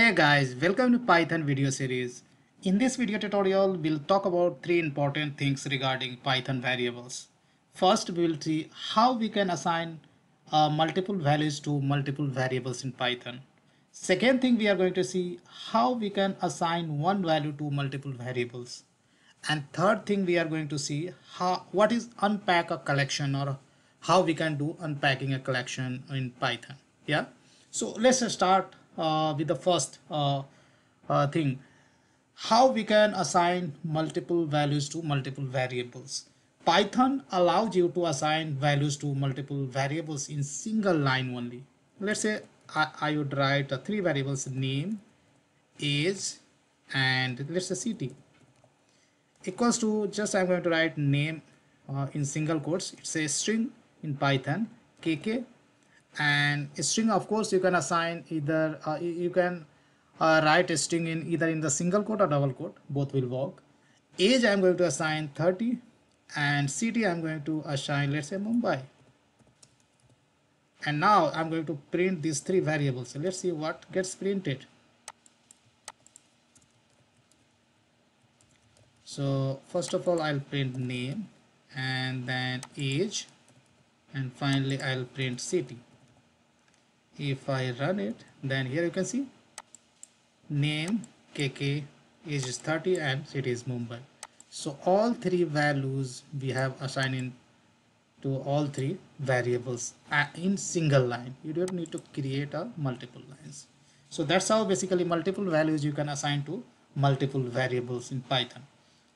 Hey guys, welcome to Python video series. In this video tutorial, we'll talk about three important things regarding Python variables. First, we will see how we can assign multiple values to multiple variables in Python. Second thing, we are going to see how we can assign one value to multiple variables. And third thing, we are going to see what is unpack a collection, or how we can do unpacking a collection in Python. Yeah. So let's start with the first thing, how we can assign multiple values to multiple variables. Python allows you to assign values to multiple variables in single line only. Let's say I would write three variables: name, age, and let's say city, equals to, just I'm going to write name in single quotes. It's a string in Python, kk. And a string, of course, you can assign either you can write a string in either in the single quote or double quote, both will work. Age I'm going to assign 30, and city I'm going to assign, let's say, Mumbai. And now I'm going to print these three variables. So let's see what gets printed. So first of all, I'll print name, and then age, and finally I'll print city. If I run it, then here you can see name KK, age is 30, and city is Mumbai. So all three values we have assigned in to all three variables in single line. You don't need to create a multiple lines. So that's how basically multiple values you can assign to multiple variables in Python.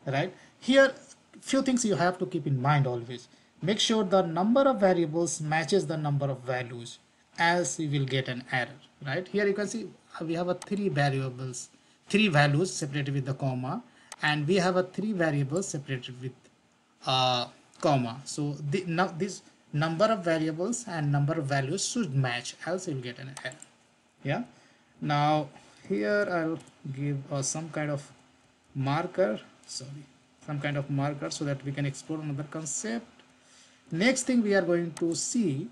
Right here, few things you have to keep in mind always. Make sure the number of variables matches the number of values, else you will get an error. Right here you can see we have a three values separated with the comma, and we have a three variables separated with comma. So this number of variables and number of values should match, else you'll get an error. Yeah. Now here I'll give some kind of marker so that we can explore another concept. Next thing, we are going to see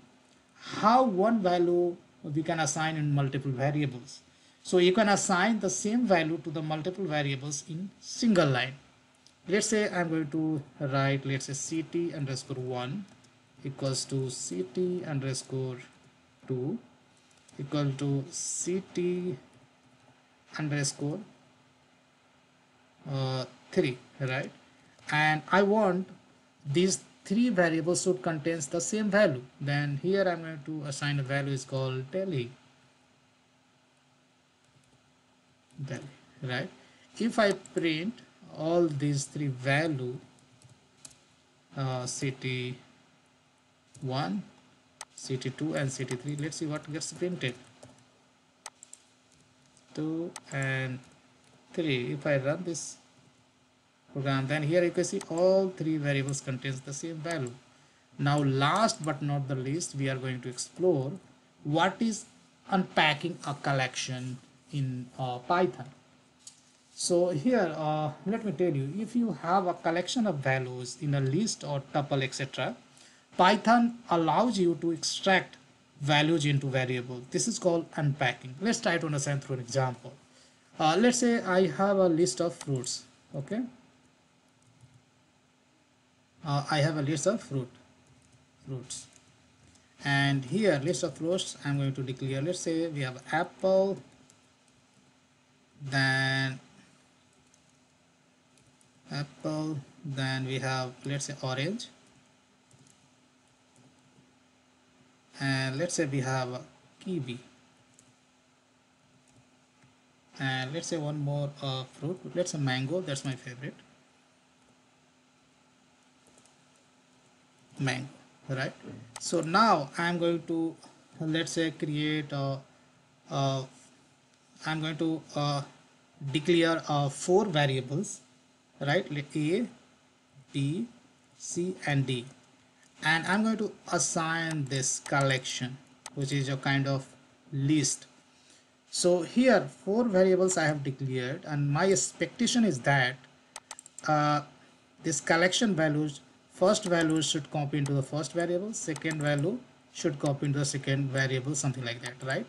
how one value we can assign in multiple variables. So you can assign the same value to the multiple variables in single line. Let's say I'm going to write, let's say, ct underscore 1 equals to ct underscore 2 equal to ct underscore 3, right? And I want these three variables should contain the same value. Then here I'm going to assign a value is called Delhi, right? If I print all these three value, city 1, city 2, and city 3, let's see what gets printed. 2 and 3. If I run this program, then here you can see all three variables contains the same value. Now last but not the least, we are going to explore what is unpacking a collection in Python. So here let me tell you, if you have a collection of values in a list or tuple, etc., Python allows you to extract values into variables. This is called unpacking. Let's try to understand through an example. Let's say I have a list of fruits. Okay, I have a list of fruits, and here list of fruits I'm going to declare, let's say we have apple, then we have, let's say, orange, and let's say we have kiwi, and let's say one more fruit, let's say mango. That's my favorite, mango, right? So now I'm going to, let's say, create I'm going to declare 4 variables, right? A, B, C, and D, and I'm going to assign this collection, which is a kind of list. So here 4 variables I have declared, and my expectation is that this collection values, first value should copy into the first variable, second value should copy into the second variable, something like that, right?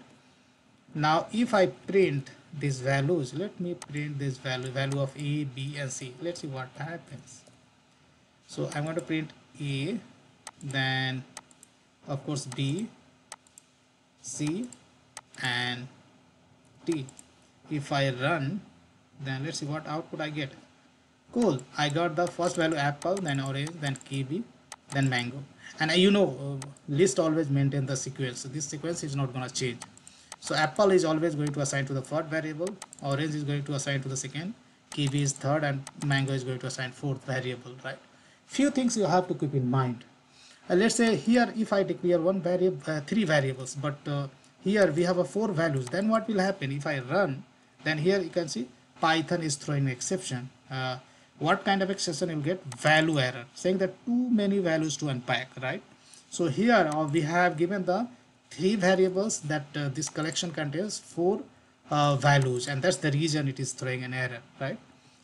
Now if I print these values, let me print this value of a, b and c. Let's see what happens. So I'm going to print a, then of course b, c and d. If I run, then let's see what output I get. Cool, I got the first value apple, then orange, then kiwi, then mango. And list always maintain the sequence. So this sequence is not going to change. So apple is always going to assign to the first variable, orange is going to assign to the second, kiwi is third, and mango is going to assign fourth variable, right? Few things you have to keep in mind. Let's say here if I declare one variable, three variables, but here we have a four values, then what will happen if I run? Then here you can see Python is throwing an exception. What kind of exception you'll get? Value error, saying that too many values to unpack, right? So here we have given the three variables that this collection contains four values, and that's the reason it is throwing an error, right?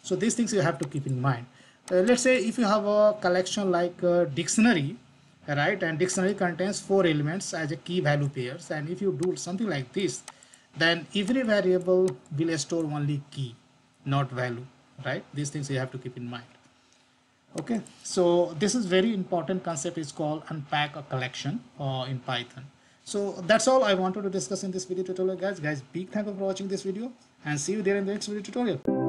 So these things you have to keep in mind. Let's say if you have a collection like a dictionary, right, and dictionary contains four elements as a key value pairs, and if you do something like this, then every variable will store only key, not value, right? These things you have to keep in mind. Okay, so this is very important concept, is called unpack a collection in Python. So that's all I wanted to discuss in this video tutorial, guys. Big thank you for watching this video, and see you there in the next video tutorial.